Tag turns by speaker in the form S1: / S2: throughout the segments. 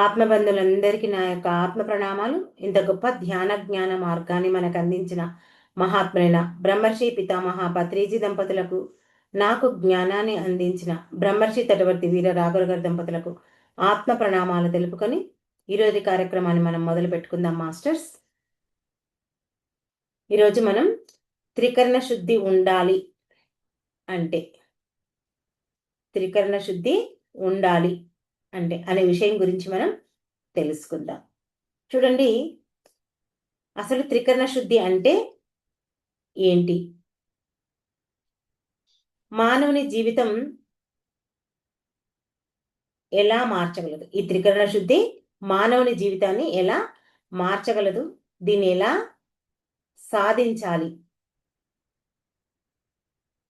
S1: ఆత్మబంధువులందరికీ నా యొక్క ఆత్మ ప్రణామాలు. ఇంత గొప్ప ధ్యాన జ్ఞాన మార్గాన్ని మనకు అందించిన మహాత్ములైన బ్రహ్మర్షి పితామహ పత్రిజీ దంపతులకు, నాకు జ్ఞానాన్ని అందించిన బ్రహ్మర్షి తటవర్తి వీర రాఘవ గారి దంపతులకు ఆత్మ ప్రణామాలు తెలుపుకొని ఈరోజు కార్యక్రమాన్ని మనం మొదలు పెట్టుకుందాం మాస్టర్స్. ఈరోజు మనం త్రికరణ శుద్ధి ఉండాలి అంటే త్రికరణ శుద్ధి ఉండాలి అంటే అనే విషయం గురించి మనం తెలుసుకుందాం. చూడండి, అసలు త్రికరణ శుద్ధి అంటే ఏంటి? మానవుని జీవితం ఎలా మార్చగలదు? ఈ త్రికరణ శుద్ధి మానవుని జీవితాన్ని ఎలా మార్చగలదు? దీన్ని ఎలా సాధించాలి?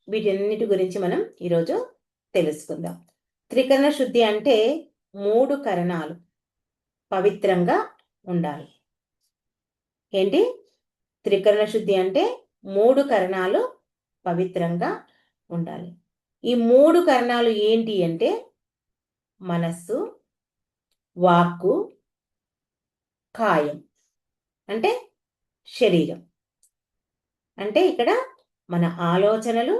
S1: వీటన్నిటి గురించి మనం ఈరోజు తెలుసుకుందాం. త్రికరణ శుద్ధి అంటే 3 కరణాలు పవిత్రంగా ఉండాలి. ఏంటి? త్రికరణ శుద్ధి అంటే 3 కరణాలు పవిత్రంగా ఉండాలి. ఈ 3 కరణాలు ఏంటి అంటే మనస్సు, వాక్కు, కాయం అంటే శరీరం. అంటే ఇక్కడ మన ఆలోచనలు,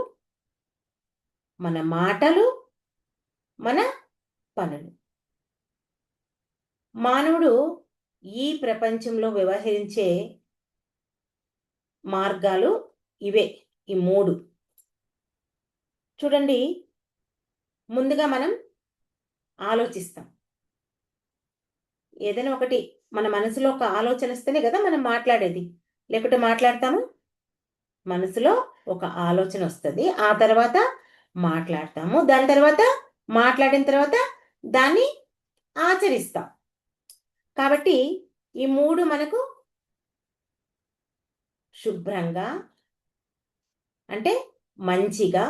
S1: మన మాటలు, మన పనులు. మానవుడు ఈ ప్రపంచంలో వ్యవహరించే మార్గాలు ఇవే, ఈ 3. చూడండి, ముందుగా మనం ఆలోచిస్తాం. ఏదైనా ఒకటి మన మనసులో ఒక ఆలోచన వస్తేనే కదా మనం మాట్లాడేది, లేకుంటే మాట్లాడతాము? మనసులో ఒక ఆలోచన వస్తుంది, ఆ తర్వాత మాట్లాడతాము, దాని తర్వాత మాట్లాడిన తర్వాత దాన్ని ఆచరిస్తాం. కాబట్టి ఈ 3 మనకు శుభ్రంగా అంటే మంచిగా,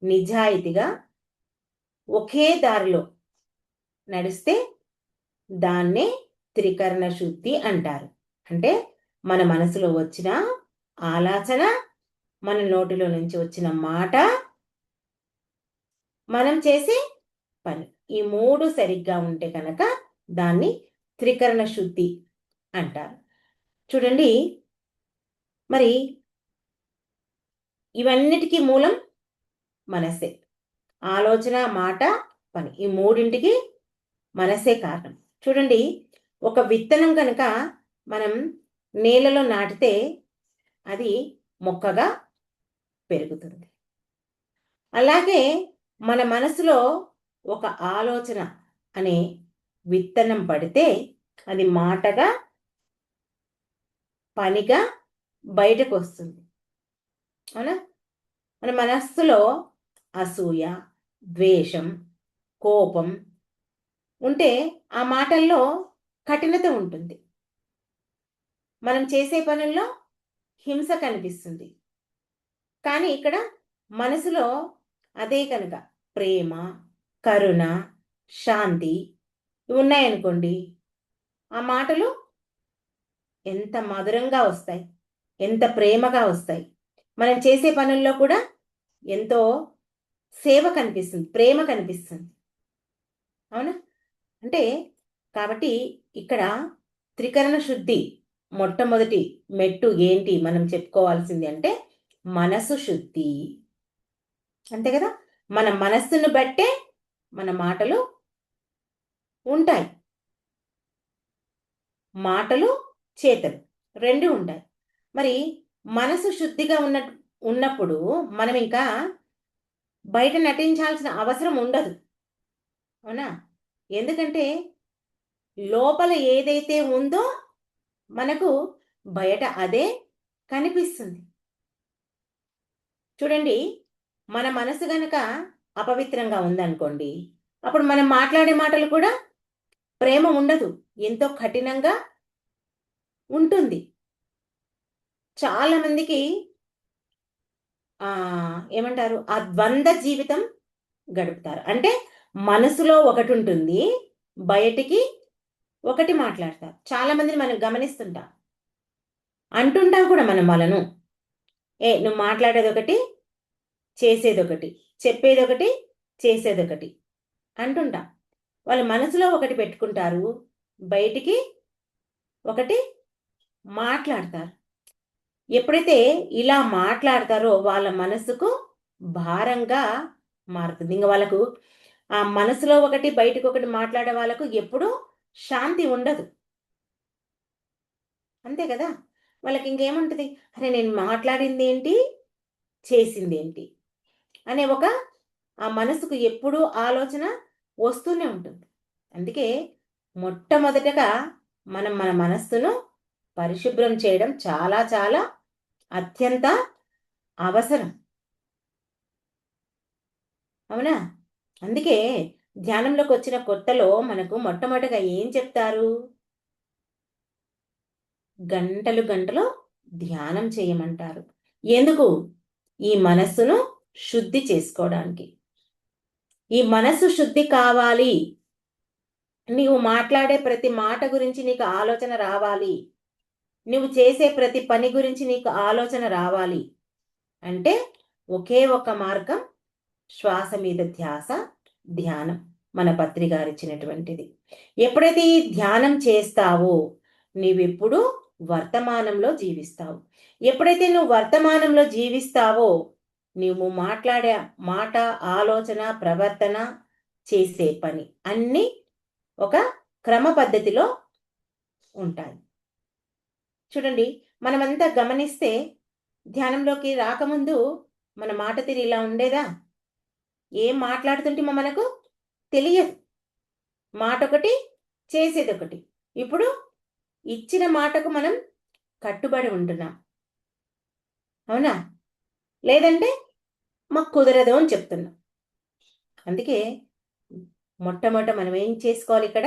S1: నిజాయితీగా ఒకే దారిలో నడిస్తే దాన్నే త్రికరణ శుద్ధి అంటారు. అంటే మన మనసులో వచ్చిన ఆలోచన, మన నోటిలో నుంచి వచ్చిన మాట, మనం చేసే పని, ఈ 3 సరిగ్గా ఉంటే కనుక దాన్ని త్రికరణ శుద్ధి అంటారు. చూడండి, మరి ఇవన్నిటికీ మూలం మనసే. ఆలోచన, మాట, పని, ఈ 3ంటికి మనసే కారణం. చూడండి, ఒక విత్తనం కనుక మనం నేలలో నాటితే అది మొక్కగా పెరుగుతుంది. అలాగే మన మనసులో ఒక ఆలోచన అనే విత్తనం పడితే అది మాటగా, పనిగా బయటకు వస్తుంది. అవునా? మన మనస్సులో అసూయ, ద్వేషం, కోపం ఉంటే ఆ మాటల్లో కఠినత ఉంటుంది. మనం చేసే పనుల్లో హింస కనిపిస్తుంది. కానీ ఇక్కడ మనసులో అదే కనుక ప్రేమ, కరుణ, శాంతి ఉన్నాయనుకోండి, ఆ మాటలు ఎంత మధురంగా వస్తాయి, ఎంత ప్రేమగా వస్తాయి. మనం చేసే పనుల్లో కూడా ఎంతో సేవ కనిపిస్తుంది, ప్రేమ కనిపిస్తుంది. అవునా? అంటే కాబట్టి ఇక్కడ త్రికరణ శుద్ధి మొట్టమొదటి మెట్టు ఏంటి మనం చెప్పుకోవాల్సింది అంటే మనసు శుద్ధి. అంతే కదా? మన మనస్సును బట్టే మన మాటలు ఉంటాయి. మాటలు, చేతలు 2 ఉంటాయి. మరి మనసు శుద్ధిగా ఉన్నప్పుడు మనం ఇంకా బయట నటించాల్సిన అవసరం ఉండదు. అవునా? ఎందుకంటే లోపల ఏదైతే ఉందో మనకు బయట అదే కనిపిస్తుంది. చూడండి, మన మనసు గనక అపవిత్రంగా ఉందనుకోండి, అప్పుడు మనం మాట్లాడే మాటలు కూడా ప్రేమ ఉండదు, ఎంతో కఠినంగా ఉంటుంది. చాలా మందికి ఏమంటారు, ఆ ద్వంద్వ జీవితం గడుపుతారు. అంటే మనసులో ఒకటి ఉంటుంది, బయటికి ఒకటి మాట్లాడతారు. చాలా మందిని మనం గమనిస్తుంటాం, అంటుంటాం కూడా మనం వాళ్ళను, నువ్వు మాట్లాడేది ఒకటి, చేసేది ఒకటి, చెప్పేది ఒకటి, చేసేది ఒకటి అంటుంటాం. వాళ్ళ మనసులో ఒకటి పెట్టుకుంటారు, బయటికి ఒకటి మాట్లాడతారు. ఎప్పుడైతే ఇలా మాట్లాడతారో వాళ్ళ మనసుకు భారంగా మారుతుంది. ఇంకా వాళ్ళకు ఆ మనసులో ఒకటి బయటకు ఒకటి మాట్లాడే వాళ్ళకు ఎప్పుడూ శాంతి ఉండదు. అంతే కదా! వాళ్ళకి ఇంకేముంటది, అరే నేను మాట్లాడింది ఏంటి, చేసింది ఏంటి అనే ఒక ఆ మనసుకు ఎప్పుడూ ఆలోచన వస్తూనే ఉంటుంది. అందుకే మొట్టమొదటగా మనం మన మనస్సును పరిశుభ్రం చేయడం చాలా చాలా అత్యంత అవసరం. అవునా? అందుకే ధ్యానంలోకి వచ్చిన కొత్తలో మనకు మొట్టమొదటగా ఏం చెప్తారు? గంటలు గంటలు ధ్యానం చేయమంటారు. ఎందుకు? ఈ మనస్సును శుద్ధి చేసుకోవడానికి. ఈ మనస్సు శుద్ధి కావాలి. నీవు మాట్లాడే ప్రతి మాట గురించి నీకు ఆలోచన రావాలి. నువ్వు చేసే ప్రతి పని గురించి నీకు ఆలోచన రావాలి అంటే ఒకే ఒక మార్గం శ్వాస మీద ధ్యాస, ధ్యానం. మన పత్రి గారు ఇచ్చినటువంటిది. ఎప్పుడైతే ఈ ధ్యానం చేస్తావో నీవెప్పుడు వర్తమానంలో జీవిస్తావు. ఎప్పుడైతే నువ్వు వర్తమానంలో జీవిస్తావో నువ్వు మాట్లాడే మాట, ఆలోచన, ప్రవర్తన, చేసే పని అన్నీ ఒక క్రమ పద్ధతిలో ఉంటాయి. చూడండి, మనమంతా గమనిస్తే ధ్యానంలోకి రాకముందు మన మాట తీరు ఇలా ఉండేదా? ఏం మాట్లాడుతుంటే మనకు తెలియదు. మాట ఒకటి, చేసేది ఒకటి. ఇప్పుడు ఇచ్చిన మాటకు మనం కట్టుబడి ఉంటున్నాం. అవునా? లేదంటే మాకు కుదరదు అని చెప్తున్నాం. అందుకే మొట్టమొదట మనం ఏం చేసుకోవాలి ఇక్కడ?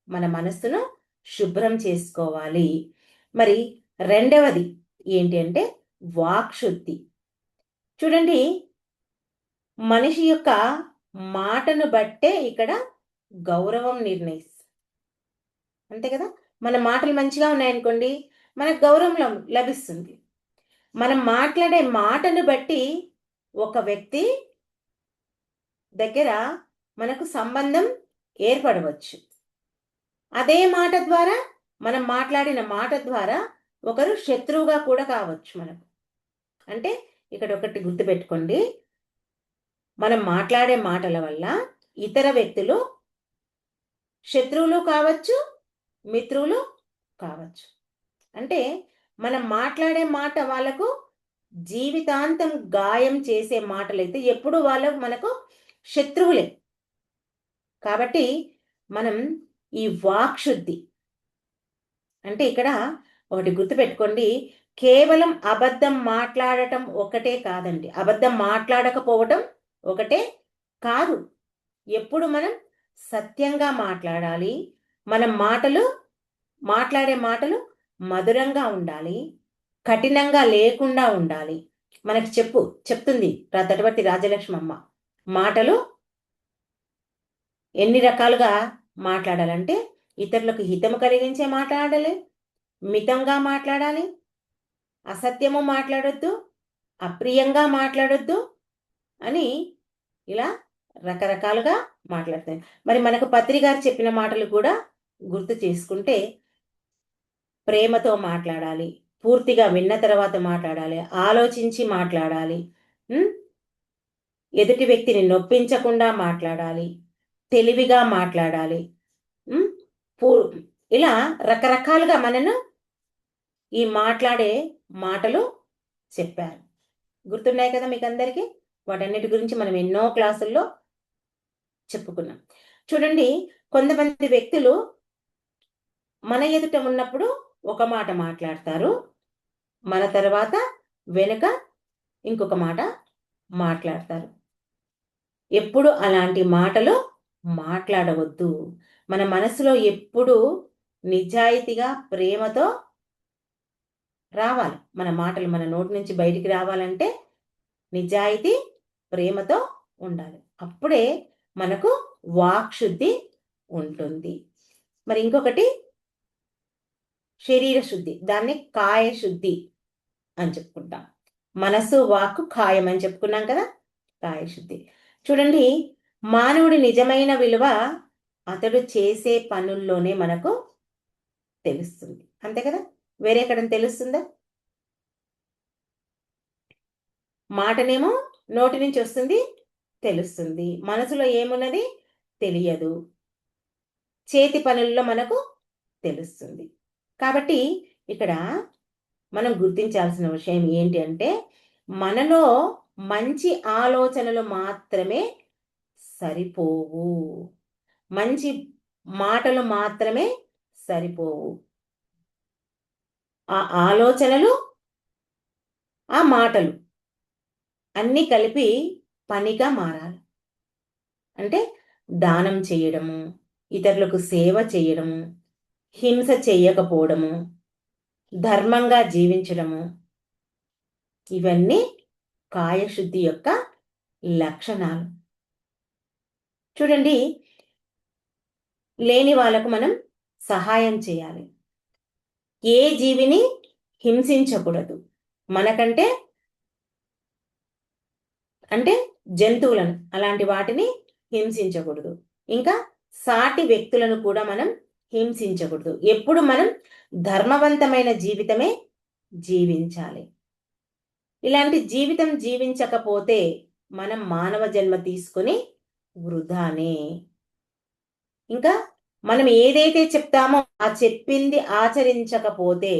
S1: మన మనస్సును శుభ్రం చేసుకోవాలి. మరి రెండవది ఏంటి అంటే వాక్శుద్ధి. చూడండి, మనిషి యొక్క మాటను బట్టే ఇక్కడ గౌరవం నిర్ణయిస్తుంది. అంతే కదా! మన మాటలు మంచిగా ఉన్నాయనుకోండి, మనకు గౌరవం లభిస్తుంది. మనం మాట్లాడే మాటను బట్టి ఒక వ్యక్తి దగ్గర మనకు సంబంధం ఏర్పడవచ్చు. అదే మాట ద్వారా, మనం మాట్లాడిన మాట ద్వారా ఒకరు శత్రువుగా కూడా కావచ్చు మనకు. అంటే ఇక్కడ ఒకటి గుర్తుపెట్టుకోండి, మనం మాట్లాడే మాటల వల్ల ఇతర వ్యక్తులు శత్రువులు కావచ్చు, మిత్రులు కావచ్చు. అంటే మనం మాట్లాడే మాట వాళ్ళకు జీవితాంతం గాయం చేసే మాటలైతే ఎప్పుడు వాళ్ళు మనకు శత్రువులే. కాబట్టి మనం ఈ వాక్శుద్ధి అంటే ఇక్కడ ఒకటి గుర్తుపెట్టుకోండి, కేవలం అబద్ధం మాట్లాడటం ఒకటే కాదండి. అబద్ధం మాట్లాడకపోవటం ఒకటే కాదు. ఎప్పుడు మనం సత్యంగా మాట్లాడాలి. మనం మాట్లాడే మాటలు మధురంగా ఉండాలి. కఠినంగా లేకుండా ఉండాలి. మనకి చెప్తుంది తటవర్తి రాజలక్ష్మమ్మ. మాటలు ఎన్ని రకాలుగా మాట్లాడాలంటే ఇతరులకు హితము కలిగించే మాట్లాడాలి, మితంగా మాట్లాడాలి, అసత్యము మాట్లాడొద్దు, అప్రియంగా మాట్లాడొద్దు అని ఇలా రకరకాలుగా మాట్లాడతాయి. మరి మనకు పత్రి గారు చెప్పిన మాటలు కూడా గుర్తు చేసుకుంటే ప్రేమతో మాట్లాడాలి, పూర్తిగా విన్న తర్వాత మాట్లాడాలి, ఆలోచించి మాట్లాడాలి, ఎదుటి వ్యక్తిని నొప్పించకుండా మాట్లాడాలి, తెలివిగా మాట్లాడాలి. ఇలా రకరకాలుగా మనను ఈ మాట్లాడే మాటలు చెప్పారు. గుర్తున్నాయి కదా మీకు అందరికీ? వాటన్నిటి గురించి మనం ఎన్నో క్లాసుల్లో చెప్పుకున్నాం. చూడండి, కొంతమంది వ్యక్తులు మన ఎదుట ఉన్నప్పుడు ఒక మాట మాట్లాడతారు, మన తర్వాత వెనుక ఇంకొక మాట మాట్లాడతారు. ఎప్పుడు అలాంటి మాటలు మాట్లాడవద్దు. మన మనసులో ఎప్పుడు నిజాయితీగా, ప్రేమతో రావాలి. మన మాటలు మన నోటి నుంచి బయటికి రావాలంటే నిజాయితీ, ప్రేమతో ఉండాలి. అప్పుడే మనకు వాక్శుద్ధి ఉంటుంది. మరి ఇంకొకటి శరీర శుద్ధి, దాన్ని కాయ శుద్ధి అని చెప్పుకుంటాం. మనసు, వాక్కు, కాయం అని చెప్పుకున్నాం కదా, కాయ శుద్ధి. చూడండి, మానవుడి నిజమైన విలువ అతడు చేసే పనుల్లోనే మనకు తెలుస్తుంది. అంతే కదా, వేరే ఎక్కడ తెలుస్తుందా? మాటనేమో నోటి నుంచి వస్తుంది, తెలుస్తుంది. మనసులో ఏమున్నది తెలియదు. చేతి పనుల్లో మనకు తెలుస్తుంది. కాబట్టి ఇక్కడ మనం గుర్తించాల్సిన విషయం ఏంటి అంటే, మనలో మంచి ఆలోచనలు మాత్రమే సరిపోవు, మంచి మాటలు మాత్రమే సరిపోవు. ఆ ఆలోచనలు, ఆ మాటలు అన్నీ కలిపి పనిగా మారాలి. అంటే దానం చేయడము, ఇతరులకు సేవ చేయడము, హింస చేయకపోవడము, ధర్మంగా జీవించడము, ఇవన్నీ కాయశుద్ధి యొక్క లక్షణాలు. చూడండి, లేని వాళ్ళకు మనం సహాయం చేయాలి. ఏ జీవిని హింసించకూడదు. మనకంటే అంటే జంతువులను, అలాంటి వాటిని హింసించకూడదు. ఇంకా సాటి వ్యక్తులను కూడా మనం హింసించకూడదు. ఎప్పుడు మనం ధర్మవంతమైన జీవితమే జీవించాలి. ఇలాంటి జీవితం జీవించకపోతే మనం మానవ జన్మ తీసుకొని వృధానే. ఇంకా మనం ఏదైతే చెప్తామో ఆ చెప్పింది ఆచరించకపోతే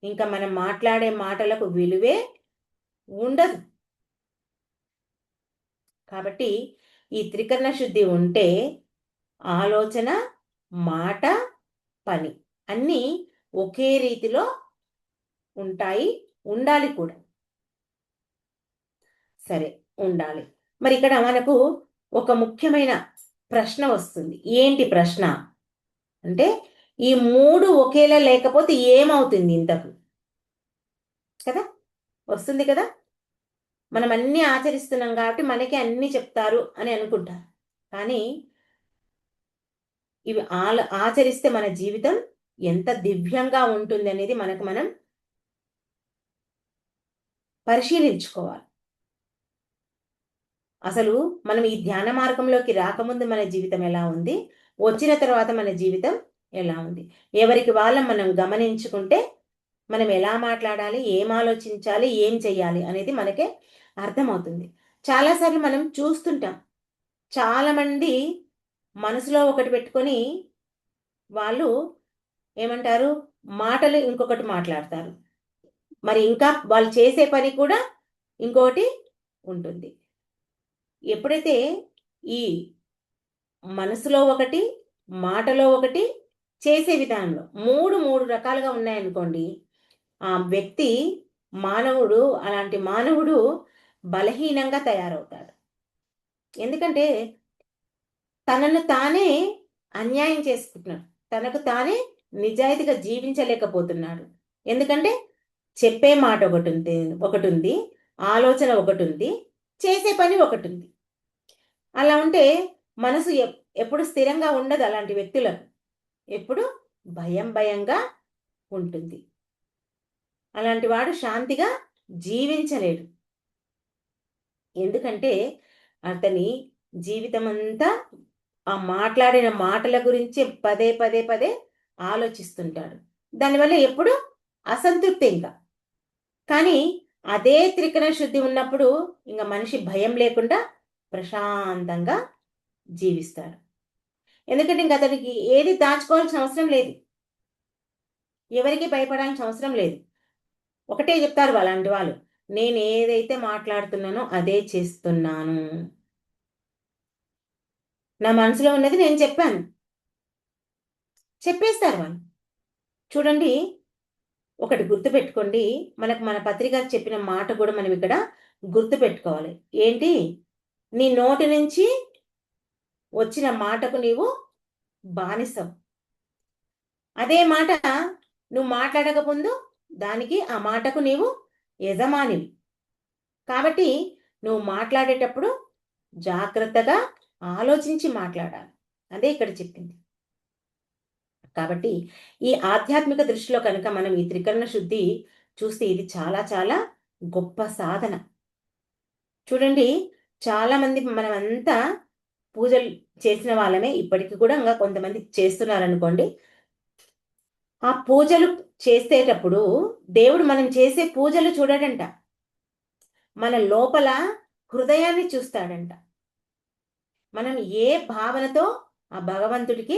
S1: ఇంకా మనం మాట్లాడే మాటలకు విలువే ఉండదు. కాబట్టి ఈ త్రికరణ శుద్ధి ఉంటే ఆలోచన, మాట, పని అన్నీ ఒకే రీతిలో ఉంటాయి, ఉండాలి కూడా. సరే, ఉండాలి. మరి ఇక్కడ మనకు ఒక ముఖ్యమైన ప్రశ్న వస్తుంది. ఏంటి ప్రశ్న అంటే, ఈ మూడు ఒకేలా లేకపోతే ఏమవుతుంది ఇంతకు? కదా, వస్తుంది కదా. మనం అన్నీ ఆచరిస్తున్నాం కాబట్టి మనకి అన్నీ చెప్తారు అని అనుకుంటారు. కానీ ఇవి ఆచరిస్తే మన జీవితం ఎంత దివ్యంగా ఉంటుంది అనేది మనం పరిశీలించుకోవాలి. అసలు మనం ఈ ధ్యాన మార్గంలోకి రాకముందు మన జీవితం ఎలా ఉంది, వచ్చిన తర్వాత మన జీవితం ఎలా ఉంది, ఎవరికి వాళ్ళం మనం గమనించుకుంటే మనం ఎలా మాట్లాడాలి, ఏం ఆలోచించాలి, ఏం చెయ్యాలి అనేది మనకే అర్థమవుతుంది. చాలాసార్లు మనం చూస్తుంటాం, చాలామంది మనసులో ఒకటి పెట్టుకొని వాళ్ళు ఏమంటారు, మాటలు ఇంకొకటి మాట్లాడతారు. మరి ఇంకా వాళ్ళు చేసే పని కూడా ఇంకొకటి ఉంటుంది. ఎప్పుడైతే ఈ మనసులో ఒకటి, మాటలో ఒకటి, చేసే విధానంలో మూడు రకాలుగా ఉన్నాయనుకోండి, ఆ వ్యక్తి మానవుడు, అలాంటి మానవుడు బలహీనంగా తయారవుతాడు. ఎందుకంటే తనను తానే అన్యాయం చేసుకుంటున్నాడు, తనకు తానే నిజాయితీగా జీవించలేకపోతున్నాడు. ఎందుకంటే చెప్పే మాట ఒకటి ఉంది, ఆలోచన ఒకటి ఉంది, చేసే పని ఒకటి ఉంది. అలా ఉంటే మనసు ఎప్పుడు స్థిరంగా ఉండదు. అలాంటి వ్యక్తులకు ఎప్పుడు భయంగా ఉంటుంది. అలాంటి వాడు శాంతిగా జీవించలేడు. ఎందుకంటే అతని జీవితం అంతా ఆ మాట్లాడిన మాటల గురించి పదే ఆలోచిస్తుంటాడు. దానివల్ల ఎప్పుడు అసంతృప్తి. ఇంకా కానీ అదే త్రికరణ శుద్ధి ఉన్నప్పుడు ఇంకా మనిషి భయం లేకుండా ప్రశాంతంగా జీవిస్తాడు. ఎందుకంటే ఇంక అతనికి ఏది దాచుకోవాల్సిన అవసరం లేదు, ఎవరికి భయపడాల్సిన అవసరం లేదు. ఒకటే చెప్తారు అలాంటి వాళ్ళు, నేను ఏదైతే మాట్లాడుతున్నానో అదే చేస్తున్నాను, నా మనసులో ఉన్నది నేను చెప్పాను, చెప్పేస్తారు వాళ్ళు. చూడండి, ఒకటి గుర్తుపెట్టుకోండి, మన పత్రిక చెప్పిన మాట కూడా మనం ఇక్కడ గుర్తుపెట్టుకోవాలి. ఏంటి, నీ నోటి నుంచి వచ్చిన మాటకు నీవు బానిసం. అదే మాట నువ్వు మాట్లాడకముందు దానికి, ఆ మాటకు నీవు యజమానివి. కాబట్టి నువ్వు మాట్లాడేటప్పుడు జాగ్రత్తగా ఆలోచించి మాట్లాడాలి. అదే ఇక్కడ చెప్పింది. కాబట్టి ఈ ఆధ్యాత్మిక దృష్టిలో కనుక మనం ఈ త్రికరణ శుద్ధి చూస్తే ఇది చాలా గొప్ప సాధన. చూడండి, చాలా మంది మనమంతా పూజలు చేసిన వాళ్ళమే ఇప్పటికి కూడా ఇంకా కొంతమంది చేస్తున్నారనుకోండి. ఆ పూజలు చేసేటప్పుడు దేవుడు మనం చేసే పూజలు చూడడంట, మన లోపల హృదయాన్ని చూస్తాడంట. మనం ఏ భావనతో ఆ భగవంతుడికి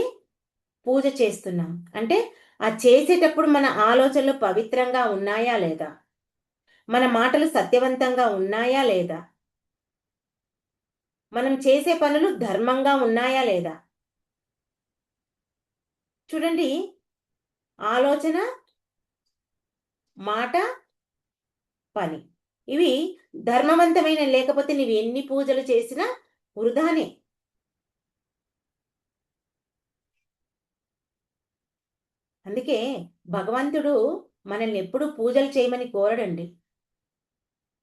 S1: పూజ చేస్తున్నాం అంటే ఆ చేసేటప్పుడు మన ఆలోచనలు పవిత్రంగా ఉన్నాయా లేదా, మన మాటలు సత్యవంతంగా ఉన్నాయా లేదా, మనం చేసే పనులు ధర్మంగా ఉన్నాయా లేదా. చూడండి, ఆలోచన, మాట, పని ఇవి ధర్మవంతమైన, లేకపోతే నువ్వు ఎన్ని పూజలు చేసినా వృధానే. అందుకే భగవంతుడు మనల్ని ఎప్పుడు పూజలు చేయమని కోరడండి.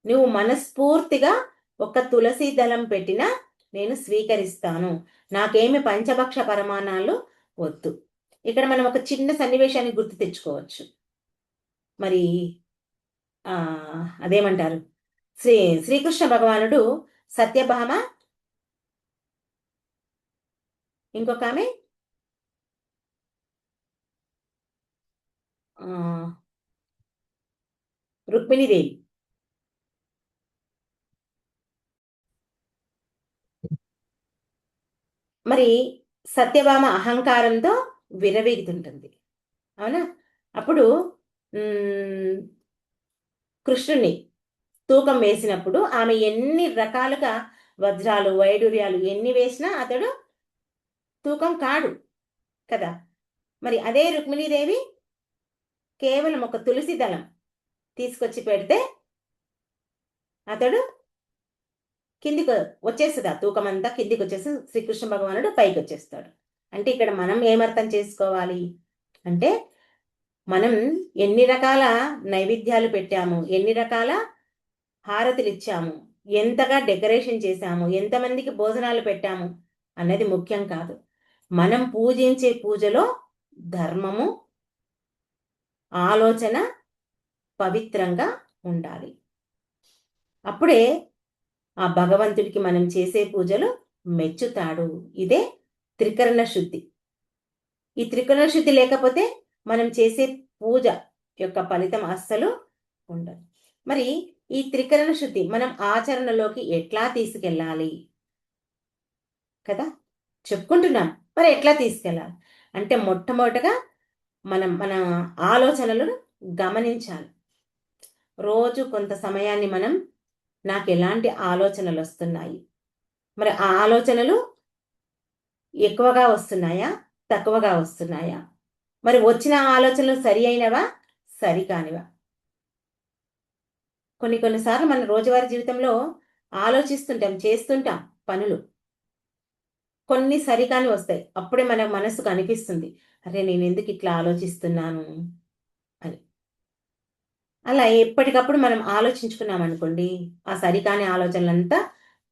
S1: నువ్వు మనస్ఫూర్తిగా ఒక తులసి దళం పెట్టినా నేను స్వీకరిస్తాను, నాకేమి పంచభక్ష పరమాణాలు వద్దు. ఇక్కడ మనం ఒక చిన్న సన్నివేశాన్ని గుర్తు తెచ్చుకోవచ్చు. మరి అదేమంటారు, శ్రీకృష్ణ భగవానుడు సత్యభామ, ఇంకొక ఆమె రుక్మిణీదేవి. మరి సత్యభామ అహంకారంతో విరవీగుతుంటుంది, అవునా. అప్పుడు కృష్ణుని తూకం వేసినప్పుడు ఆమె ఎన్ని రకాలుగా వజ్రాలు వైడూర్యాలు ఎన్ని వేసినా అతడు తూకం కాడు కదా. మరి అదే రుక్మిణీదేవి కేవలం ఒక తులసి దళం తీసుకొచ్చి పెడితే అతడు కిందికి వచ్చేస్తుంది, ఆ తూకం అంతా కిందికి వచ్చేసి శ్రీకృష్ణ భగవానుడు పైకి వచ్చేస్తాడు. అంటే ఇక్కడ మనం ఏమర్థం చేసుకోవాలి అంటే, మనం ఎన్ని రకాల నైవేద్యాలు పెట్టాము, ఎన్ని రకాల హారతులు ఇచ్చాము, ఎంతగా డెకరేషన్ చేశాము, ఎంతమందికి భోజనాలు పెట్టాము అన్నది ముఖ్యం కాదు. మనం పూజించే పూజలో ధర్మము, ఆలోచన పవిత్రంగా ఉండాలి. అప్పుడే ఆ భగవంతుడికి మనం చేసే పూజలు మెచ్చుతాడు. ఇదే త్రికరణ శుద్ధి. ఈ త్రికరణ శుద్ధి లేకపోతే మనం చేసే పూజ యొక్క ఫలితం అస్సలు ఉండదు. మరి ఈ త్రికరణ శుద్ధి మనం ఆచరణలోకి ఎట్లా తీసుకెళ్ళాలి కదా చెప్పుకుంటున్నాం. మరి ఎట్లా తీసుకెళ్ళాలి అంటే, మొట్టమొదటగా మన ఆలోచనలను గమనించాలి. రోజు కొంత సమయాన్ని మనం, నాకు ఎలాంటి ఆలోచనలు వస్తున్నాయి, మరి ఆ ఆలోచనలు ఎక్కువగా వస్తున్నాయా, తక్కువగా వస్తున్నాయా, మరి వచ్చిన ఆలోచనలు సరి అయినవా, సరికానివా. కొన్నిసార్లు మన రోజువారీ జీవితంలో ఆలోచిస్తుంటాం, చేస్తుంటాం పనులు, కొన్ని సరికాని వస్తాయి. అప్పుడే మన మనసుకు అనిపిస్తుంది, అరే నేను ఎందుకు ఇట్లా ఆలోచిస్తున్నాను అని. అలా ఎప్పటికప్పుడు మనం ఆలోచించుకున్నాం అనుకోండి, ఆ సరికాని ఆలోచనలంతా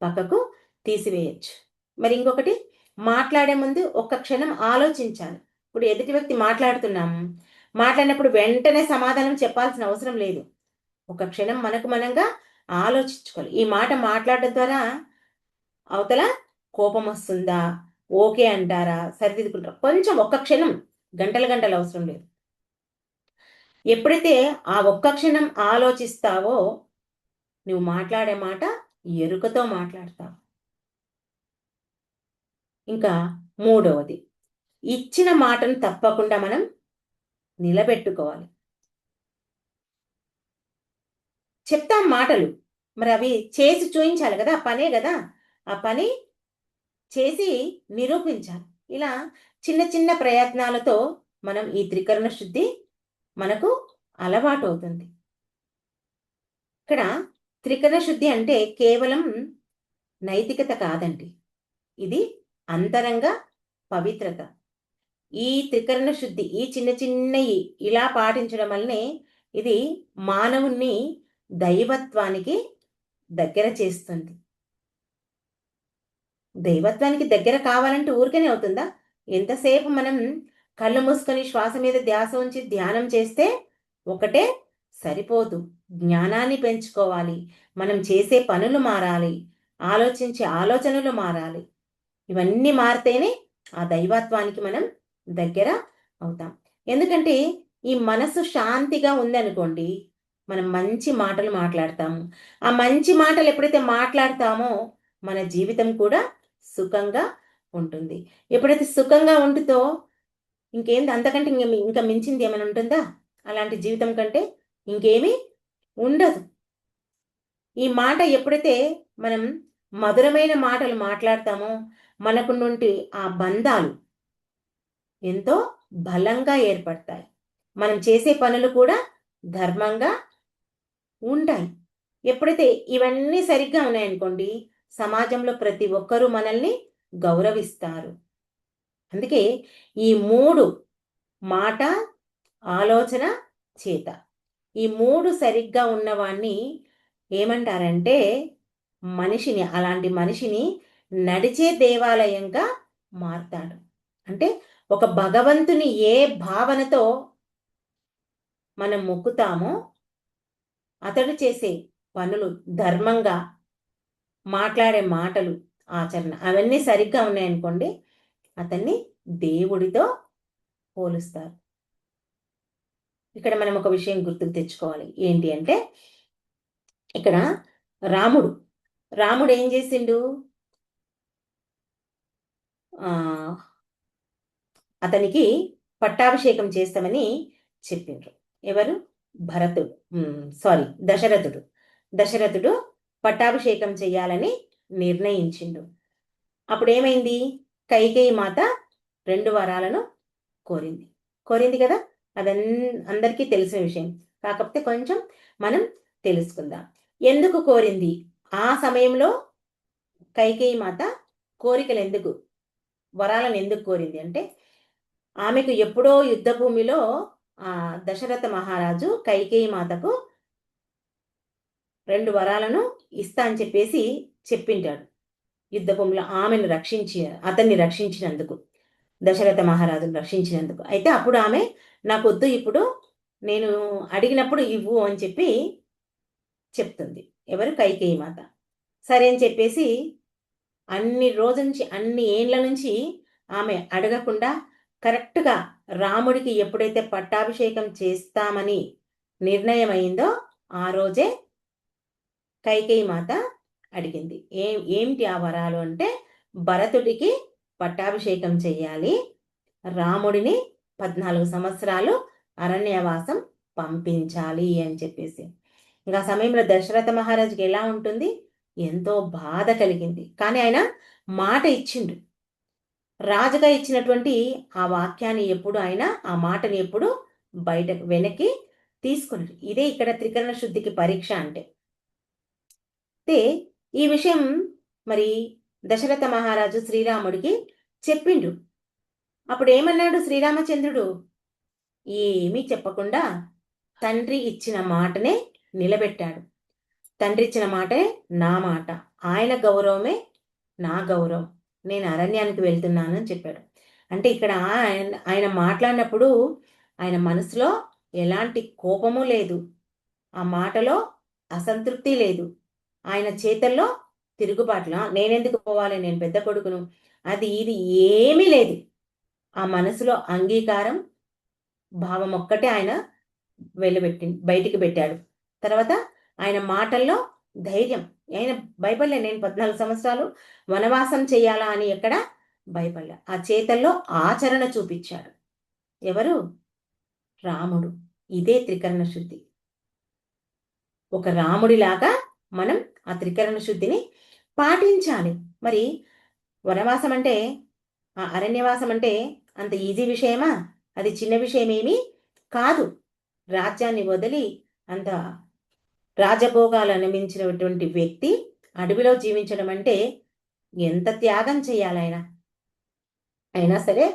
S1: పక్కకు తీసివేయచ్చు. మరి ఇంకొకటి, మాట్లాడే ముందు ఒక్క క్షణం ఆలోచించాలి. ఇప్పుడు ఎదుటి వ్యక్తి మాట్లాడుతున్నాము, మాట్లాడినప్పుడు వెంటనే సమాధానం చెప్పాల్సిన అవసరం లేదు. ఒక క్షణం మనకు మనంగా ఆలోచించుకోవాలి. ఈ మాట మాట్లాడడం ద్వారా అవతల కోపం వస్తుందా, ఓకే అంటారా, సరిదిద్దుకుంటారా, కొంచెం ఒక్క క్షణం, గంటలు గంటలు అవసరం లేదు. ఎప్పుడైతే ఆ ఒక్క క్షణం ఆలోచిస్తావో నువ్వు మాట్లాడే మాట ఎరుకతో మాట్లాడతావు. ఇంకా మూడవది, ఇచ్చిన మాటను తప్పకుండా మనం నిలబెట్టుకోవాలి. చెప్తాం మాటలు, మరి అవి చేసి చూయించాలి కదా, పనే కదా, ఆ పని చేసి నిరూపించాలి. ఇలా చిన్న చిన్న ప్రయత్నాలతో మనం ఈ త్రికరణ శుద్ధి మనకు అలవాటు అవుతుంది. ఇక్కడ త్రికరణ శుద్ధి అంటే కేవలం నైతికత కాదండి, ఇది అంతరంగ పవిత్రత. ఈ త్రికరణ శుద్ధి, ఈ చిన్న చిన్నవి ఇలా పాటించడం వల్లనే ఇది మానవుణ్ణి దైవత్వానికి దగ్గర చేస్తుంది. దైవత్వానికి దగ్గర కావాలంటే ఊరికనే అవుతుందా? ఎంతసేపు మనం కళ్ళు మూసుకొని శ్వాస మీద ధ్యాస ఉంచి ధ్యానం చేస్తే ఒకటే సరిపోదు. జ్ఞానాన్ని పెంచుకోవాలి, మనం చేసే పనులు మారాలి, ఆలోచించే ఆలోచనలు మారాలి. ఇవన్నీ మారితేనే ఆ దైవత్వానికి మనం దగ్గర అవుతాం. ఎందుకంటే ఈ మనసు శాంతిగా ఉందనుకోండి, మనం మంచి మాటలు మాట్లాడతాము. ఆ మంచి మాటలు ఎప్పుడైతే మాట్లాడతామో మన జీవితం కూడా సుఖంగా ఉంటుంది. ఎప్పుడైతే సుఖంగా ఉంటుందో ఇంకేంది అంతకంటే ఇంకా మించింది ఏమైనా ఉంటుందా? అలాంటి జీవితం కంటే ఇంకేమీ ఉండదు. ఈ మాట ఎప్పుడైతే మనం మధురమైన మాటలు మాట్లాడతామో మనకు నుండి ఆ బంధాలు ఎంతో బలంగా ఏర్పడతాయి. మనం చేసే పనులు కూడా ధర్మంగా ఉంటాయి. ఎప్పుడైతే ఇవన్నీ సరిగ్గా ఉన్నాయనుకోండి, సమాజంలో ప్రతి ఒక్కరూ మనల్ని గౌరవిస్తారు. అందుకే ఈ 3 మాట, ఆలోచన, చేత. ఈ 3 సరిగ్గా ఉన్నవాణ్ణి ఏమంటారంటే అలాంటి మనిషిని నడిచే దేవాలయంగా మారతాడు. అంటే ఒక భగవంతుని ఏ భావనతో మనం మొక్కుతామో అతడు చేసే పనులు ధర్మంగా, మాట్లాడే మాటలు, ఆచరణ అవన్నీ సరిగ్గా ఉన్నాయనుకోండి, అతన్ని దేవుడితో పోలుస్తారు. ఇక్కడ మనం ఒక విషయం గుర్తుకు తెచ్చుకోవాలి. ఏంటి అంటే ఇక్కడ రాముడు ఏం చేసిండు? అతనికి పట్టాభిషేకం చేస్తామని చెప్పిండ్రు. ఎవరు? భరతుడు. దశరథుడు. దశరథుడు పట్టాభిషేకం చేయాలని నిర్ణయించిండు. అప్పుడేమైంది? కైకేయి మాత 2 వరాలను కోరింది కదా. అందరికీ తెలిసిన విషయం. కాకపోతే కొంచెం మనం తెలుసుకుందాం. ఎందుకు కోరింది? ఆ సమయంలో కైకేయి మాత వరాలను ఎందుకు కోరింది అంటే, ఆమెకు ఎప్పుడో యుద్ధ భూమిలో దశరథ మహారాజు కైకేయి మాతకు 2 వరాలను ఇస్తా అని చెప్పేసి చెప్పింటాడు. యుద్ధ భూమిలో అతన్ని రక్షించినందుకు, దశరథ మహారాజును రక్షించినందుకు. అయితే అప్పుడు ఆమె నాకొద్దు, ఇప్పుడు నేను అడిగినప్పుడు ఇవ్వు అని చెప్పి చెప్తుంది. ఎవరు? కైకేయి మాత. సరే అని చెప్పేసి అన్ని ఏండ్ల నుంచి ఆమె అడగకుండా కరెక్ట్గా రాముడికి ఎప్పుడైతే పట్టాభిషేకం చేస్తామని నిర్ణయం అయిందో ఆ రోజే కైకేయి మాత అడిగింది. ఏమిటి ఆ వరాలు అంటే, భరతుడికి పట్టాభిషేకం చెయ్యాలి, రాముడిని 14 సంవత్సరాలు అరణ్యవాసం పంపించాలి అని చెప్పేసి. ఇంకా సమయంలో దశరథ మహారాజుకి ఎలా ఉంటుంది? ఎంతో బాధ కలిగింది. కానీ ఆయన మాట ఇచ్చిండు. రాజుగా ఇచ్చినటువంటి ఆ వాక్యాన్ని ఎప్పుడు ఆ మాటని ఎప్పుడు వెనక్కి తీసుకున్నాడు. ఇదే ఇక్కడ త్రికరణ శుద్ధికి పరీక్ష అంటే. ఈ విషయం మరి దశరథ మహారాజు శ్రీరాముడికి చెప్పిండు. అప్పుడు ఏమన్నాడు శ్రీరామచంద్రుడు? ఏమీ చెప్పకుండా తండ్రి ఇచ్చిన మాటనే నిలబెట్టాడు. తండ్రి ఇచ్చిన మాటే నా మాట, ఆయన గౌరవమే నా గౌరవం, నేను అరణ్యానికి వెళ్తున్నాను అని చెప్పాడు. అంటే ఇక్కడ ఆయన మాట్లాడినప్పుడు ఆయన మనసులో ఎలాంటి కోపము లేదు, ఆ మాటలో అసంతృప్తి లేదు, ఆయన చేతల్లో తిరుగుబాట్ల నేనెందుకు పోవాలి, నేను పెద్ద కొడుకును, ఇది ఏమీ లేదు. ఆ మనసులో అంగీకారం భావం ఒక్కటే ఆయన బయటికి పెట్టాడు. తర్వాత ఆయన మాటల్లో ధైర్యం. ఆయన భయపడలే, నేను 14 సంవత్సరాలు వనవాసం చేయాలా అని ఎక్కడ భయపడలే. ఆ చేతల్లో ఆచరణ చూపించాడు. ఎవరు? రాముడు. ఇదే త్రికరణ శుద్ధి. ఒక రాముడిలాగా మనం ఆ త్రికరణ శుద్ధిని పాటించాలి. మరి వనవాసం అంటే, ఆ అరణ్యవాసం అంటే అంత ఈజీ విషయమా? అది చిన్న విషయమేమీ కాదు. రాజ్యాన్ని వదిలి అంత రాజభోగాలను మించినటువంటి వ్యక్తి అడవిలో జీవించడం అంటే ఎంత త్యాగం చేయాలి ఆయన. అయినా సరే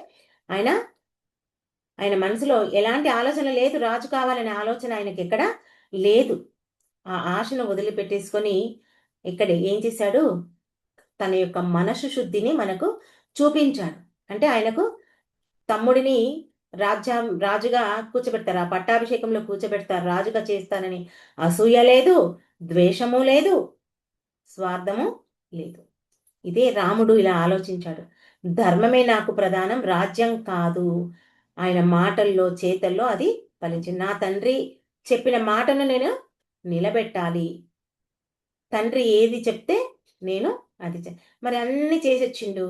S1: ఆయన మనసులో ఎలాంటి ఆలోచన లేదు, రాజు కావాలనే ఆలోచన ఆయనకి ఎక్కడ లేదు. ఆ ఆశను వదిలిపెట్టేసుకొని ఇక్కడ ఏం చేశాడు? తన యొక్క మనసు శుద్ధిని మనకు చూపించాడు. అంటే ఆయనకు తమ్ముడిని రాజుగా కూర్చోబెడతారు, ఆ పట్టాభిషేకంలో కూర్చోబెడతారు, రాజుగా చేస్తానని అసూయ లేదు, ద్వేషము లేదు, స్వార్థము లేదు. ఇదే రాముడు ఇలా ఆలోచించాడు. ధర్మమే నాకు ప్రధానం, రాజ్యం కాదు. ఆయన మాటల్లో చేతల్లో అది ఫలించింది. నా తండ్రి చెప్పిన మాటను నేను నిలబెట్టాలి. తండ్రి ఏది చెప్తే నేను అది మరి అన్ని చేసొచ్చిండు.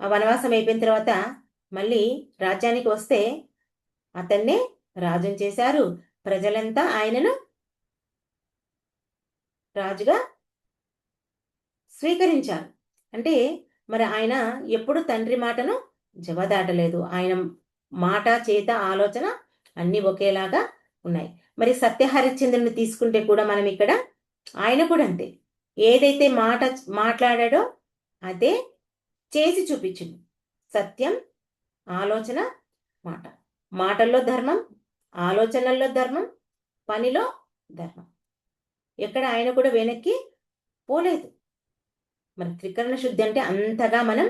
S1: ఆ వనవాసం అయిపోయిన తర్వాత మళ్ళీ రాజ్యానికి వస్తే అతన్నే రాజుని చేశారు. ప్రజలంతా ఆయనను రాజుగా స్వీకరించారు. అంటే మరి ఆయన ఎప్పుడు తండ్రి మాటను జవదాటలేదు. ఆయన మాట, చేత, ఆలోచన అన్నీ ఒకేలాగా ఉన్నాయి. మరి సత్యహరిశ్చంద్రుని తీసుకుంటే కూడా మనం ఇక్కడ ఆయన కూడా అంతే. ఏదైతే మాట్లాడాడో అదే చేసి చూపించింది. సత్యం, ఆలోచన, మాట. మాటల్లో ధర్మం, ఆలోచనల్లో ధర్మం, పనిలో ధర్మం. ఎక్కడ ఆయన కూడా వెనక్కి పోలేదు. మరి త్రికరణ శుద్ధి అంటే అంతగా మనం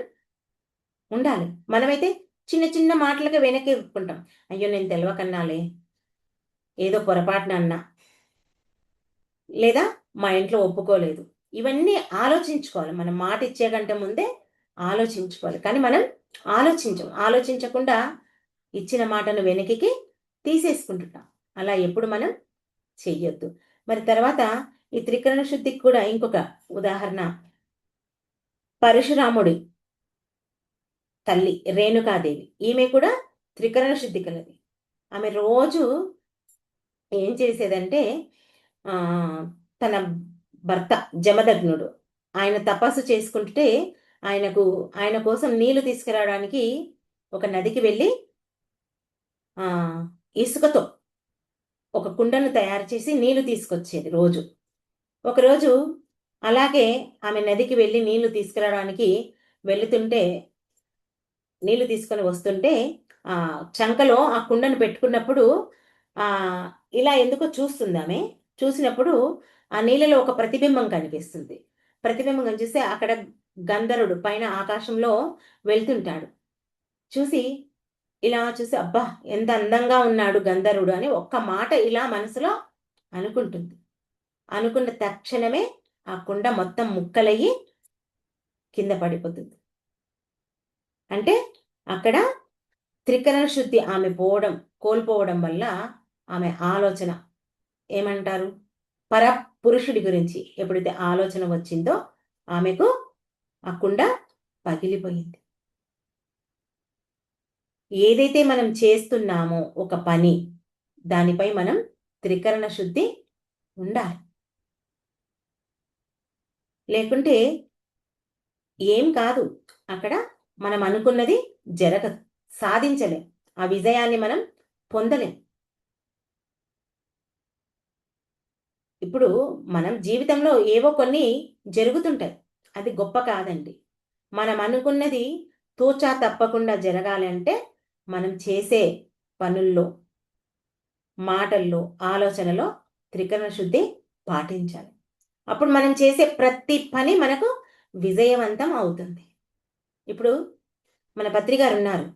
S1: ఉండాలి. మనమైతే చిన్న చిన్న మాటలకి వెనక్కి ఇప్పుకుంటాం. అయ్యో నేను తెలవకన్నాలే, ఏదో పొరపాటున అన్నా, లేదా మా ఇంట్లో ఒప్పుకోలేదు. ఇవన్నీ ఆలోచించుకోవాలి. మనం మాట ఇచ్చే కంటే ముందే ఆలోచించుకోవాలి. కానీ మనం ఆలోచించకుండా ఇచ్చిన మాటను వెనక్కి తీసేసుకుంటున్నాం. అలా ఎప్పుడు మనం చెయ్యొద్దు. మరి తర్వాత ఈ త్రికరణ శుద్ధికి కూడా ఇంకొక ఉదాహరణ, పరశురాముడి తల్లి రేణుకాదేవి. ఈమె కూడా త్రికరణ శుద్ధి కలది. ఆమె రోజు ఏం చేసేదంటే తన భర్త జమదగ్నుడు ఆయన తపస్సు చేసుకుంటే ఆయన కోసం నీళ్లు తీసుకురావడానికి ఒక నదికి వెళ్ళి ఇసుకతో ఒక కుండను తయారు చేసి నీళ్లు తీసుకొచ్చేది రోజు. ఒకరోజు అలాగే ఆమె నదికి వెళ్ళి నీళ్లు తీసుకురావడానికి వెళుతుంటే, నీళ్లు తీసుకొని వస్తుంటే చంకలో ఆ కుండను పెట్టుకున్నప్పుడు ఇలా ఎందుకో చూస్తుంది ఆమె. చూసినప్పుడు ఆ నీళ్ళలో ఒక ప్రతిబింబం కనిపిస్తుంది. ప్రతిబింబం కనిపిస్తే అక్కడ గంధర్వుడు పైన ఆకాశంలో వెళ్తుంటాడు. ఇలా చూసి అబ్బా ఎంత అందంగా ఉన్నాడు గంధర్వుడు అని ఒక్క మాట ఇలా మనసులో అనుకుంటుంది. అనుకున్న తక్షణమే ఆ కుండ మొత్తం ముక్కలయ్యి కింద పడిపోతుంది. అంటే అక్కడ త్రికరణ శుద్ధి ఆమె కోల్పోవడం వల్ల ఆమె ఆలోచన ఏమంటారు, పరపురుషుడి గురించి ఎప్పుడైతే ఆలోచన వచ్చిందో ఆమెకు ఆ కుండ పగిలిపోయింది. ఏదైతే మనం చేస్తున్నామో ఒక పని, దానిపై మనం త్రికరణ శుద్ధి ఉండాలి. లేకుంటే ఏం కాదు, అక్కడ మనం అనుకున్నది జరగదు, సాధించలేం, ఆ విజయాన్ని మనం పొందలేం. ఇప్పుడు మనం జీవితంలో ఏవో కొన్ని జరుగుతుంటాయి, అది గొప్ప కాదండి. మనం అనుకున్నది తూచా తప్పకుండా జరగాలి అంటే మనం చేసే పనుల్లో, మాటల్లో, ఆలోచనలో త్రికరణ శుద్ధి పాటించాలి. అప్పుడు మనం చేసే ప్రతి పని మనకు విజయవంతం అవుతుంది. ఇప్పుడు మన పత్రికారు ఉన్నారు,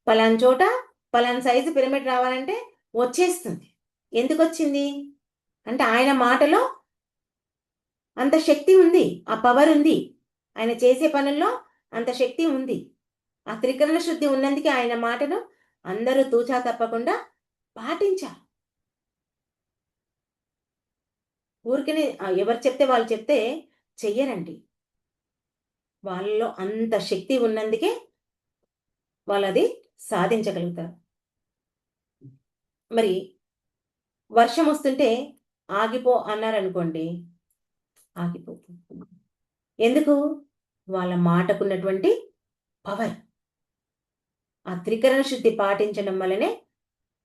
S1: పలాన్ చోట పలాన్ సైజు పిరమిడ్ రావాలంటే వచ్చేస్తుంది. ఎందుకు వచ్చింది అంటే ఆయన మాటలో అంత శక్తి ఉంది, ఆ పవర్ ఉంది, ఆయన చేసే పనుల్లో అంత శక్తి ఉంది. ఆ త్రికరణ శుద్ధి ఉన్నందుకే ఆయన మాటను అందరూ తూచా తప్పకుండా పాటించారు. ఊరికనే ఎవరు చెప్తే వాళ్ళు చెప్తే చెయ్యరండి. వాళ్ళలో అంత శక్తి ఉన్నందుకే వాళ్ళు అది సాధించగలుగుతారు. మరి వర్షం వస్తుంటే ఆగిపో అన్నారనుకోండి, ఆగిపోతుంది. ఎందుకు? వాళ్ళ మాటకున్నటువంటి పవర్. ఆ త్రికరణ శుద్ధి పాటించడం వల్లనే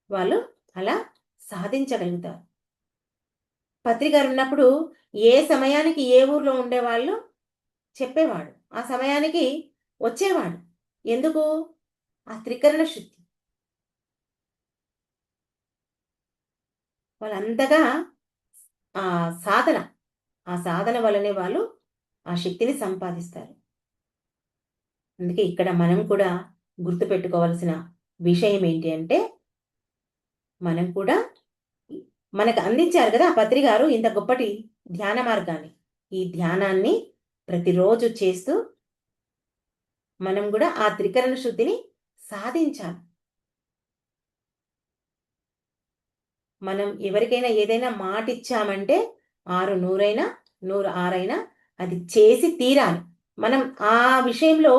S1: వాళ్ళు అలా సాధించగలుగుతారు. పత్రికారు ఉన్నప్పుడు ఏ సమయానికి ఏ ఊర్లో ఉండేవాళ్ళు చెప్పేవాడు, ఆ సమయానికి వచ్చేవాడు. ఎందుకు? ఆ త్రికరణ శుద్ధి. వాళ్ళంతగా ఆ సాధన, ఆ సాధన వల్లనే వాళ్ళు ఆ శక్తిని సంపాదిస్తారు. అందుకే ఇక్కడ మనం కూడా గుర్తుపెట్టుకోవాల్సిన విషయం ఏంటి అంటే, మనం కూడా మనకు అందించారు కదా ఆ పత్రికారు ఇంత గొప్పటి ధ్యాన మార్గాన్ని. ఈ ధ్యానాన్ని ప్రతిరోజు చేస్తూ మనం కూడా ఆ త్రికరణ శుద్ధిని సాధించాలి. మనం ఎవరికైనా ఏదైనా మాట ఇచ్చామంటే 6 నూరైనా, 100 ఆరైనా అది చేసి తీరాలి. మనం ఆ విషయంలో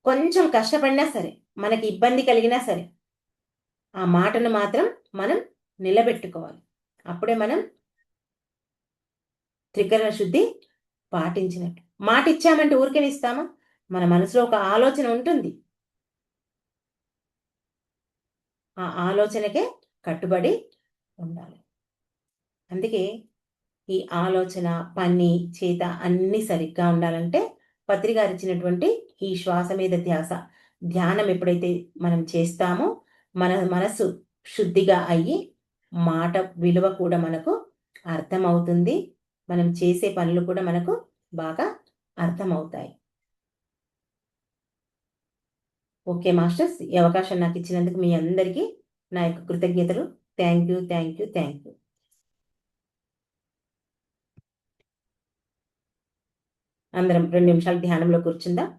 S1: కొంచెం కష్టపడినా సరే, మనకి ఇబ్బంది కలిగినా సరే, ఆ మాటను మాత్రం మనం నిలబెట్టుకోవాలి. అప్పుడే మనం త్రికరణ శుద్ధి పాటించినట్టు. మాట ఇచ్చామంటే ఊరికేనే ఇస్తామా? మన మనసులో ఒక ఆలోచన ఉంటుంది. ఆ ఆలోచనకే కట్టుబడి ఉండాలి. అందుకే ఈ ఆలోచన, పని, చేత అన్నీ సరిగ్గా ఉండాలంటే పత్రి గారిచ్చినటువంటి ఈ శ్వాస మీద ధ్యాస, ధ్యానం ఎప్పుడైతే మనం చేస్తామో మన మనసు శుద్ధిగా అయ్యి, మాట విలువ కూడా మనకు అర్థమవుతుంది. మనం చేసే పనులు కూడా మనకు బాగా అర్థమవుతాయి. Okay masters. ఈ అవకాశం నాకిచ్చినందుకు మీ అందరికీ నా యొక్క కృతజ్ఞతలు. Thank you. Thank you. Thank you. అందరం 2 నిమిషాలు ధ్యానంలో కూర్చుందాం.